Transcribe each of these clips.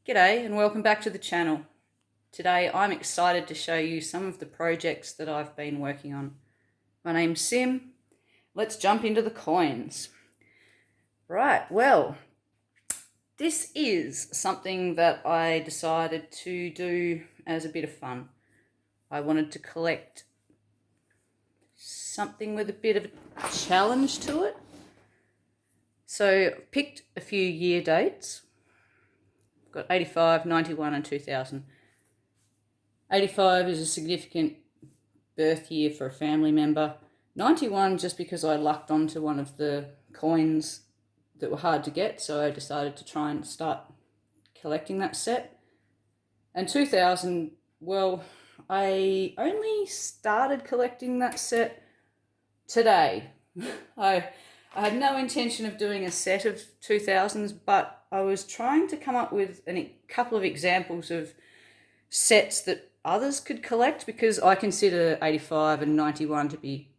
G'day and welcome back to the channel. Today I'm excited to show you some of the projects that I've been working on. My name's Sim. Let's jump into the coins. Right, well, this is something that I decided to do as a bit of fun. I wanted to collect something with a bit of a challenge to it. So I picked a few year dates. I've got 85, 91 and 2000. 85 is a significant birth year for a family member. 91 just because I lucked onto one of the coins that were hard to get, so I decided to try and start collecting that set. And 2000, well, I only started collecting that set today. I had no intention of doing a set of 2000s, but I was trying to come up with a couple of examples of sets that others could collect, because I consider 85 and 91 to be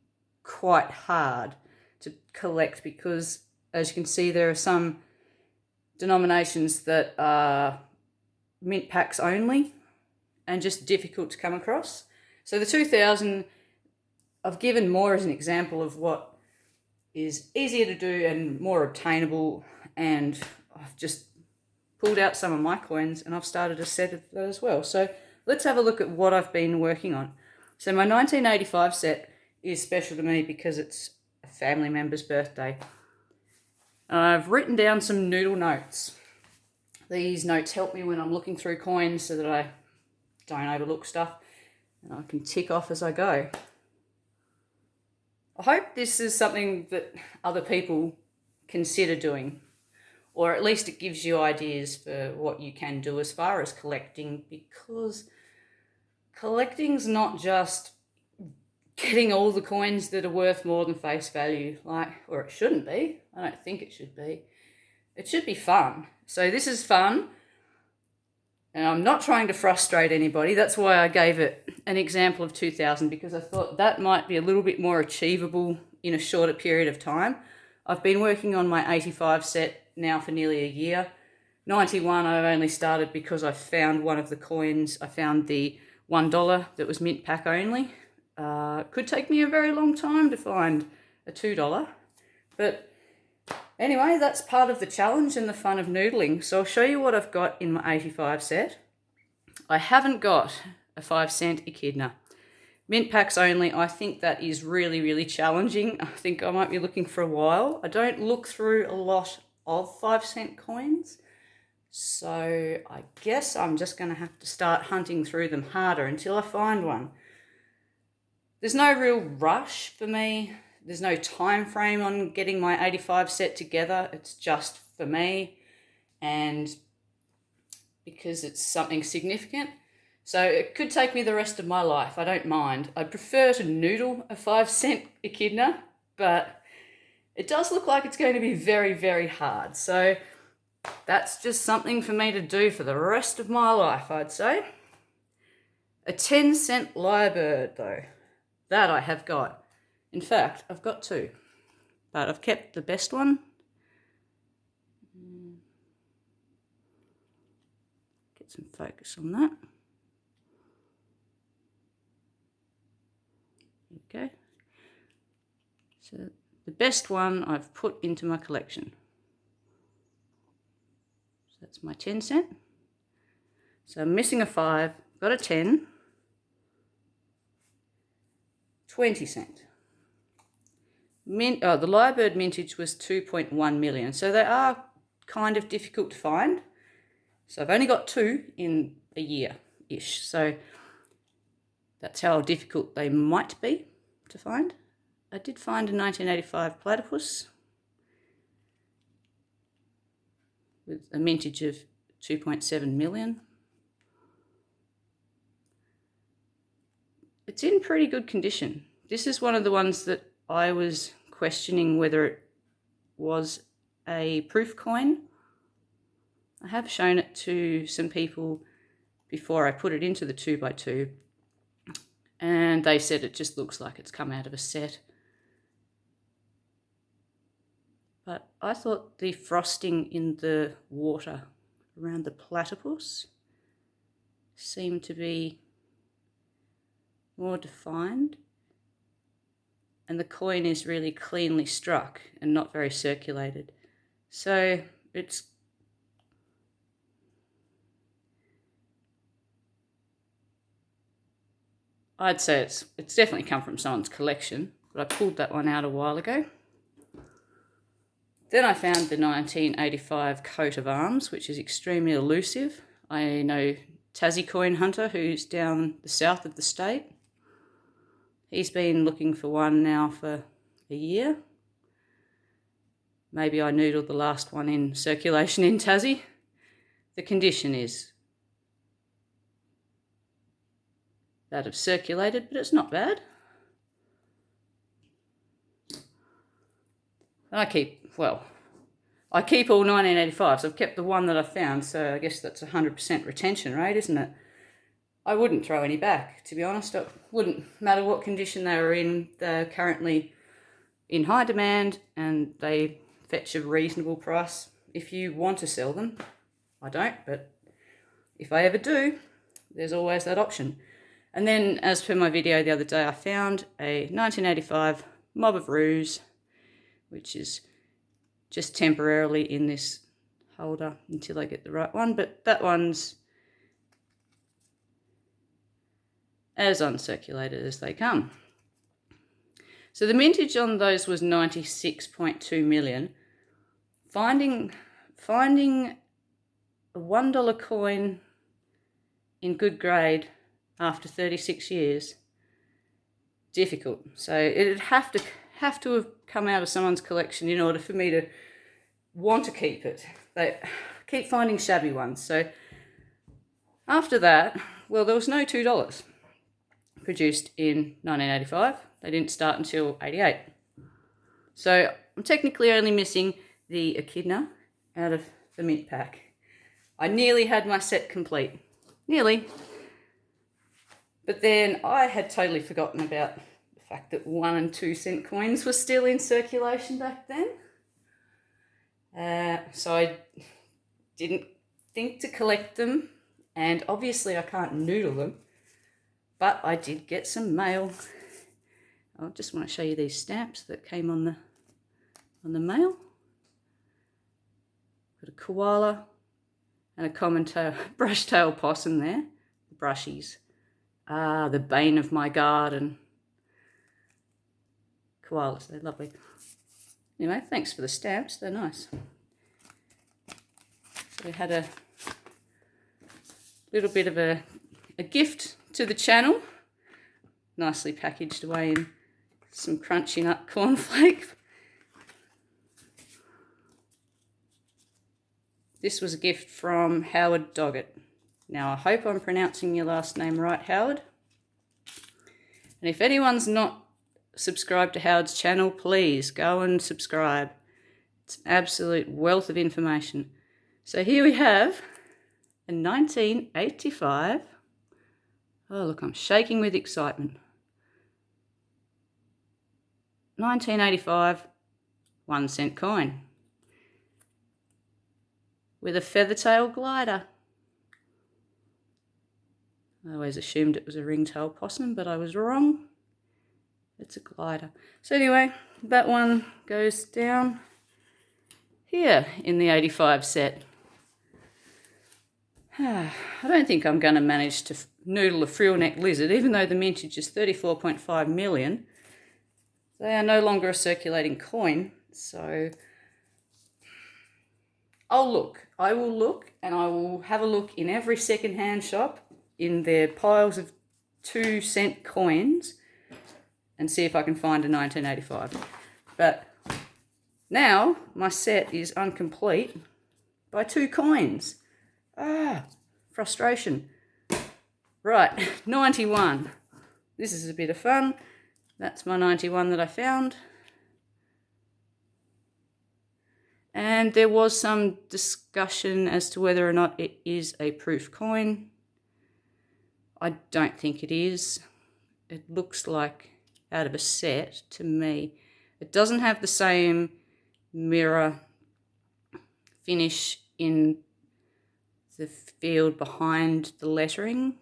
quite hard to collect, because as you can see there are some denominations that are mint packs only and just difficult to come across. So the 2000 I've given more as an example of what is easier to do and more obtainable, and I've just pulled out some of my coins and I've started a set of that as well. So let's have a look at what I've been working on. So my 1985 set is special to me because it's a family member's birthday. I've written down some noodle notes. These notes help me when I'm looking through coins so that I don't overlook stuff and I can tick off as I go. I hope this is something that other people consider doing, or at least it gives you ideas for what you can do as far as collecting, because collecting's not just getting all the coins that are worth more than face value, or it shouldn't be. I don't think it should be. It should be fun. So this is fun, and I'm not trying to frustrate anybody. That's why I gave it an example of 2000, because I thought that might be a little bit more achievable in a shorter period of time. I've been working on my 85 set now for nearly a year. 91 I've only started because I found one of the coins. I found the $1 that was mint pack only. It could take me a very long time to find a $2. But anyway, that's part of the challenge and the fun of noodling. So I'll show you what I've got in my 85 set. I haven't got a 5-cent echidna. Mint packs only, I think that is really, really challenging. I think I might be looking for a while. I don't look through a lot of 5-cent coins, so I guess I'm just going to have to start hunting through them harder until I find one. There's no real rush for me. There's no time frame on getting my 85 set together. It's just for me, and because it's something significant. So it could take me the rest of my life. I don't mind. I prefer to noodle a 5-cent echidna, but it does look like it's going to be very, very hard. So that's just something for me to do for the rest of my life, I'd say. A 10-cent lyrebird, though, that I have got. In fact, I've got two, but I've kept the best one. Get some focus on that. Okay. So the best one I've put into my collection. So that's my 10-cent. So I'm missing a 5, got a 10, 20-cent. The lyrebird mintage was 2.1 million, so they are kind of difficult to find. So I've only got 2 in a year-ish, so that's how difficult they might be to find. I did find a 1985 Platypus with a mintage of 2.7 million. It's in pretty good condition. This is one of the ones that I was questioning whether it was a proof coin. I have shown it to some people before I put it into the 2x2, and they said it just looks like it's come out of a set. But I thought the frosting in the water around the platypus seem to be more defined, and the coin is really cleanly struck and not very circulated. So I'd say it's definitely come from someone's collection, but I pulled that one out a while ago. Then I found the 1985 coat of arms, which is extremely elusive. I know Tassie coin hunter who's down the south of the state. He's been looking for one now for a year. Maybe I noodled the last one in circulation in Tassie. The condition is that have circulated, but it's not bad. And I keep all 1985s. I've kept the one that I found, so I guess that's 100% retention rate, isn't it? I wouldn't throw any back, to be honest. It wouldn't matter what condition they were in. They're currently in high demand and they fetch a reasonable price if you want to sell them. I don't, but if I ever do, there's always that option. And then, as per my video the other day, I found a 1985 Mob of Ruse, which is just temporarily in this holder until I get the right one. But that one's as uncirculated as they come. So the mintage on those was 96.2 million. Finding a $1 coin in good grade after 36 years, difficult. So it'd have to have come out of someone's collection in order for me to want to keep it. They keep finding shabby ones. So after that, well, there was no $2 produced in 1985. They didn't start until 88. So I'm technically only missing the echidna out of the mint pack. I nearly had my set complete. Nearly. But then I had totally forgotten about the fact that 1 and 2 cent coins were still in circulation back then. So I didn't think to collect them, and obviously I can't noodle them, but I did get some mail. I just want to show you these stamps that came on the mail. Got a koala and a common brush-tailed possum there, the brushies. Ah, the bane of my garden. Koalas, they're lovely. Anyway, thanks for the stamps, they're nice. So we had a little bit of a gift to the channel, nicely packaged away in some crunchy nut cornflake. This was a gift from Howard Doggett. Now, I hope I'm pronouncing your last name right, Howard. And if anyone's not subscribed to Howard's channel, please go and subscribe. It's an absolute wealth of information. So here we have a 1985. Oh, look, I'm shaking with excitement. 1985 1 cent coin with a feather-tail glider. I always assumed it was a ring-tail possum, but I was wrong. It's a glider. So anyway, that one goes down here in the 85 set. I don't think I'm going to manage to noodle a frill-neck lizard, even though the mintage is 34.5 million. They are no longer a circulating coin, so I'll look. I will look, and I will have a look in every second-hand shop in their piles of 2 cent coins and see if I can find a 1985. But now my set is incomplete by 2 coins. Frustration. Right, 91. This is a bit of fun. That's my 91 that I found. And there was some discussion as to whether or not it is a proof coin. I don't think it is. It looks like out of a set to me. It doesn't have the same mirror finish in the field behind the lettering.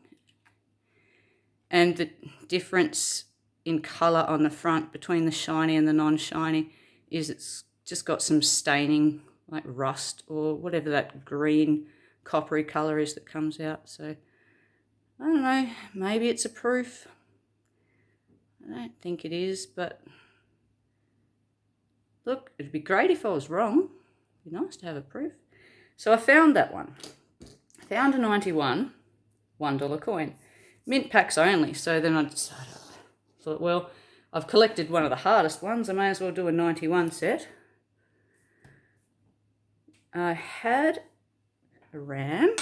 And the difference in colour on the front between the shiny and the non-shiny is it's just got some staining, like rust or whatever that green coppery colour is that comes out. So I don't know, maybe it's a proof. I don't think it is, but look, it'd be great if I was wrong. It'd be nice to have a proof. So I found that one. I found a 91 $1 coin. Mint packs only. So then I decided, thought, well, I've collected one of the hardest ones. I may as well do a 91 set. I had a ram.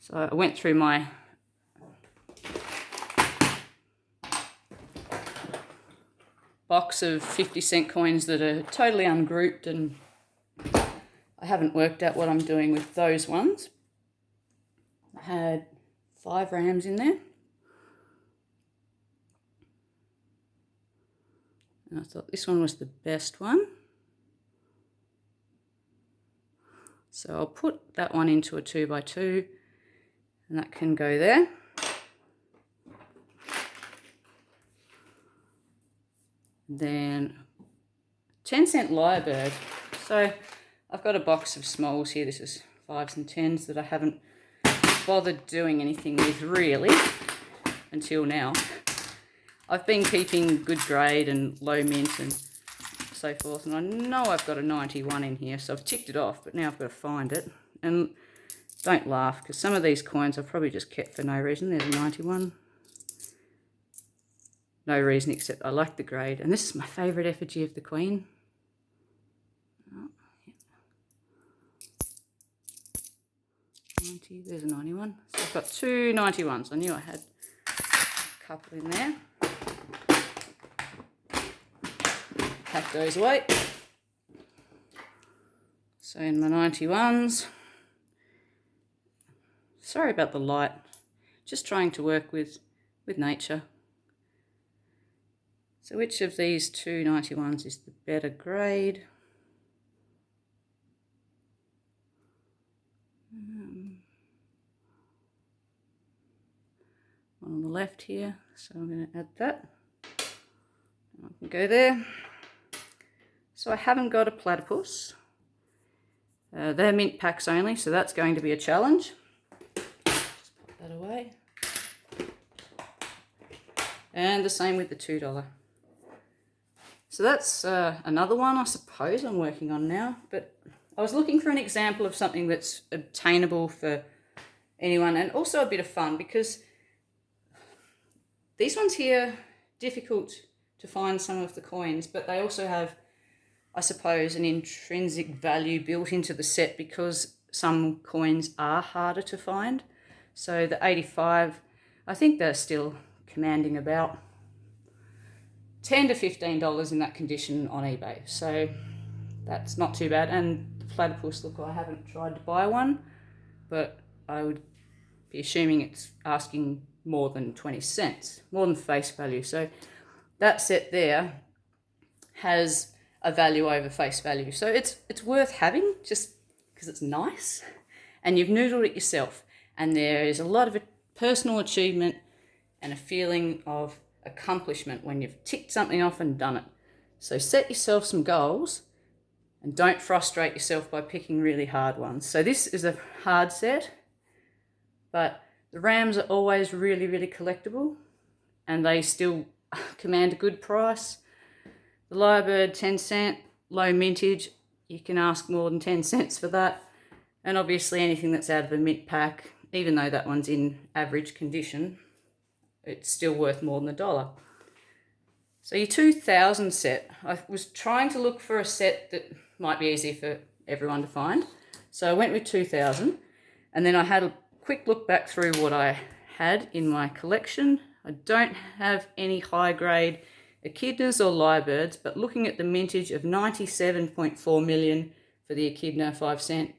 So I went through my box of 50-cent coins that are totally ungrouped, and I haven't worked out what I'm doing with those ones. I had 5 rams in there. And I thought this one was the best one. So I'll put that one into a 2x2, and that can go there. Then 10-cent lyrebird. So I've got a box of smalls here. This is 5s and 10s that I haven't bothered doing anything with really until now. I've been keeping good grade and low mint and so forth, and I know I've got a 91 in here, so I've ticked it off, but now I've got to find it. And don't laugh, because some of these coins I've probably just kept for no reason. There's a 91. No reason except I like the grade. And this is my favourite effigy of the Queen. Oh, yeah. 90, there's a 91. So I've got 2 91s. I knew I had a couple in there. Pack those away. So in my 91s, sorry about the light, just trying to work with nature. So which of these 2 91s is the better grade? One on the left here, so I'm going to add that. I can go there. So I haven't got a platypus. They're mint packs only, so that's going to be a challenge. Just put that away. And the same with the $2. So that's another one I suppose I'm working on now, but I was looking for an example of something that's obtainable for anyone and also a bit of fun, because these ones here, difficult to find some of the coins, but they also have, I suppose, an intrinsic value built into the set because some coins are harder to find. So the 85, I think they're still commanding about $10 to $15 in that condition on eBay. So that's not too bad. And the platypus, look, I haven't tried to buy one, but I would be assuming it's asking more than 20 cents, more than face value. So that set there has a value over face value. So it's worth having just because it's nice and you've noodled it yourself. And there is a lot of personal achievement and a feeling of accomplishment when you've ticked something off and done it. So set yourself some goals and don't frustrate yourself by picking really hard ones. So this is a hard set, but the rams are always really, really collectible and they still command a good price. The lyrebird, 10 cent, low mintage, you can ask more than 10 cents for that. And obviously anything that's out of a mint pack, even though that one's in average condition, it's still worth more than $1. So your 2000 set, I was trying to look for a set that might be easy for everyone to find. So I went with 2000, and then I had a quick look back through what I had in my collection. I don't have any high grade echidnas or lyrebirds, but looking at the mintage of 97.4 million for the echidna 5 cent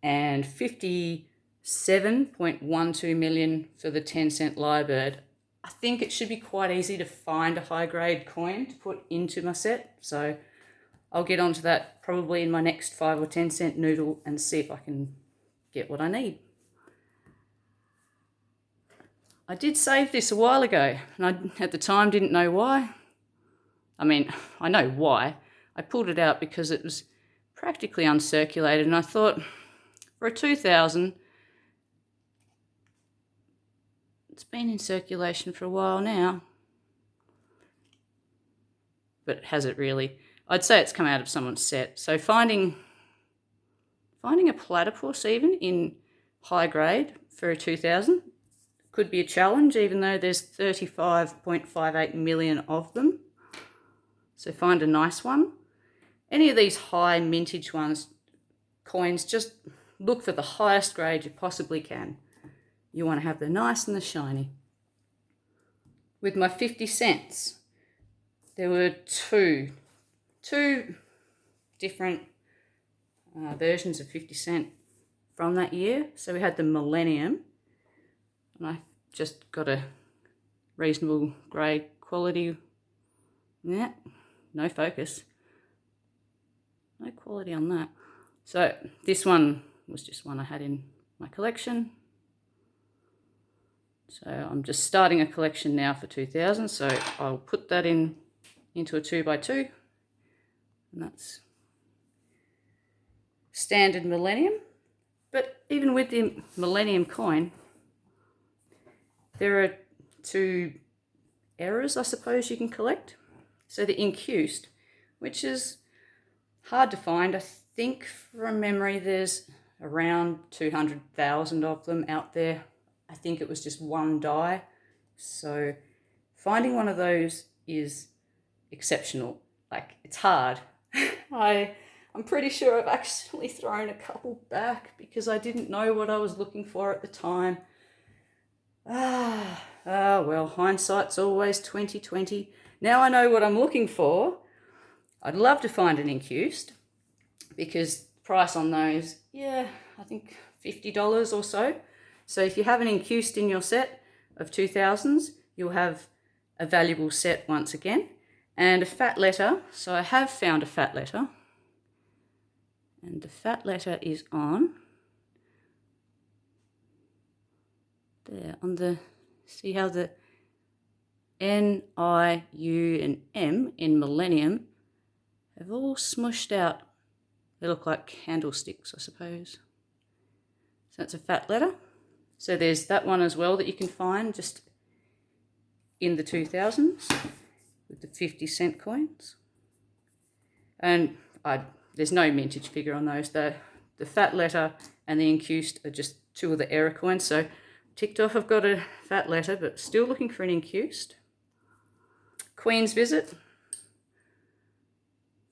and 57.12 million for the 10 cent lyrebird, I think it should be quite easy to find a high grade coin to put into my set. So I'll get onto that probably in my next 5 or 10 cent noodle and see if I can get what I need. I did save this a while ago, and I at the time didn't know why. I mean, I know why. I pulled it out because it was practically uncirculated, and I thought, for a 2000, it's been in circulation for a while now. But has it really? I'd say it's come out of someone's set. So finding a platypus even in high grade for a 2000 could be a challenge, even though there's 35.58 million of them. So find a nice one. Any of these high mintage coins, just look for the highest grade you possibly can. You want to have the nice and the shiny. With my 50 cents, there were two different versions of 50 cent from that year. So we had the Millennium, and I just got a reasonable grade quality. Yeah, no focus. No quality on that. So this one was just one I had in my collection. So I'm just starting a collection now for 2000. So I'll put that into a 2x2. And that's standard Millennium. But even with the Millennium coin, there are two errors, I suppose, you can collect. So the incused, which is hard to find. I think from memory there's around 200,000 of them out there. I think it was just one die. So finding one of those is exceptional. Like, it's hard. I'm pretty sure I've accidentally thrown a couple back because I didn't know what I was looking for at the time. Well, hindsight's always 20/20. Now I know what I'm looking for. I'd love to find an incused because the price on those, yeah, I think $50 or so. So if you have an incused in your set of 2000s, you'll have a valuable set once again. And a fat letter. So I have found a fat letter. And the fat letter is on there, on the, see how the N, I, U and M in Millennium have all smushed out. They look like candlesticks, I suppose. So that's a fat letter. So there's that one as well that you can find just in the 2000s with the 50 cent coins. And there's no mintage figure on those. The fat letter and the incused are just two of the error coins. So ticked off I've got a fat letter, but still looking for an incused. Queen's Visit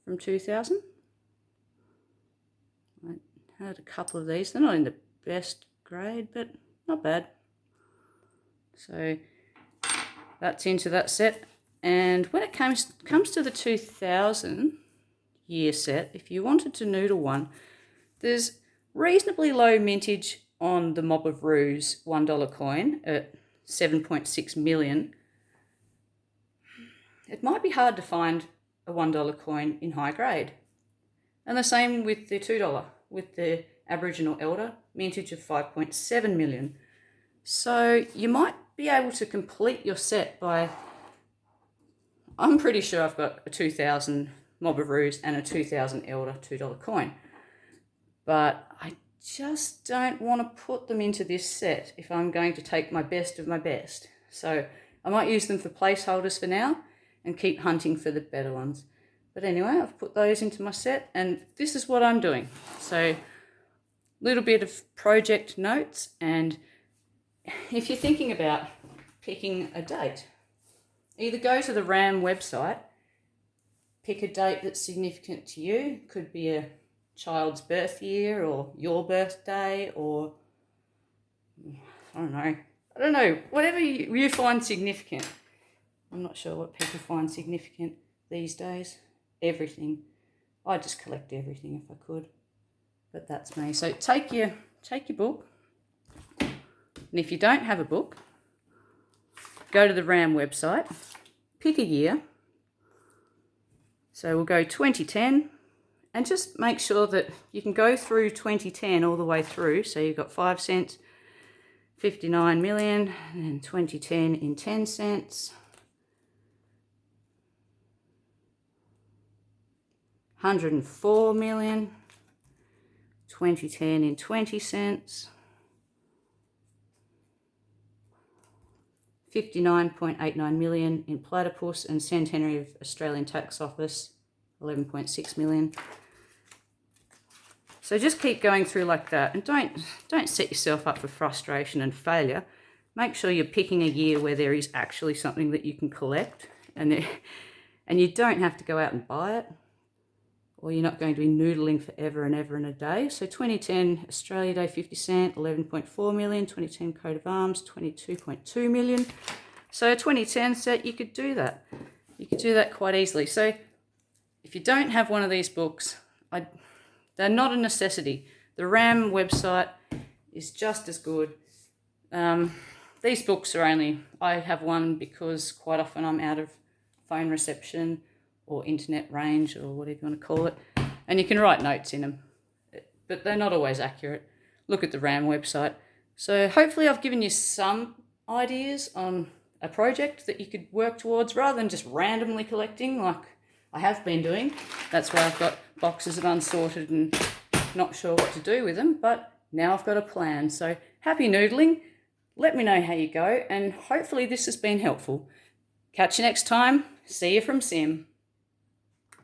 from 2000. I had a couple of these. They're not in the best grade, but not bad. So that's into that set. And when it comes to the 2000 year set, if you wanted to noodle one, there's reasonably low mintage on the Mob of Ruse $1 coin at 7.6 million. It might be hard to find a $1 coin in high grade. And the same with the $2, with the Aboriginal Elder, mintage of 5.7 million. So you might be able to complete your set by, I'm pretty sure I've got a 2000 Mob of Ruse and a 2000 Elder $2 coin. But I just don't want to put them into this set if I'm going to take my best of my best. So I might use them for placeholders for now and keep hunting for the better ones. But anyway, I've put those into my set and this is what I'm doing. So a little bit of project notes, and if you're thinking about picking a date, either go to the RAM website, pick a date that's significant to you. Could be a child's birth year or your birthday, or I don't know, whatever you find significant. I'm not sure what people find significant these days. Everything. I just collect everything if I could, but that's me. So take your book, and if you don't have a book, go to the RAM website, pick a year. So we'll go 2010, And just make sure that you can go through 2010 all the way through. So you've got 5 cents, 59 million, and 2010 in 10 cents. 104 million, 2010 in 20 cents. 59.89 million in Platypus and Centenary of Australian Tax Office, 11.6 million. So just keep going through like that, and don't set yourself up for frustration and failure. Make sure you're picking a year where there is actually something that you can collect, and you don't have to go out and buy it, or you're not going to be noodling forever and ever and a day. So 2010 Australia Day 50 cent, 11.4 million, 2010 coat of arms, 22.2 million. So a 2010 set, you could do that. You could do that quite easily. So if you don't have one of these books, they're not a necessity. The RAM website is just as good. These books are I have one because quite often I'm out of phone reception or internet range or whatever you want to call it. And you can write notes in them, but they're not always accurate. Look at the RAM website. So hopefully I've given you some ideas on a project that you could work towards rather than just randomly collecting like I have been doing. That's why I've got boxes of unsorted and not sure what to do with them, but now I've got a plan. So happy noodling. Let me know how you go, and hopefully this has been helpful. Catch you next time. See you from Sim.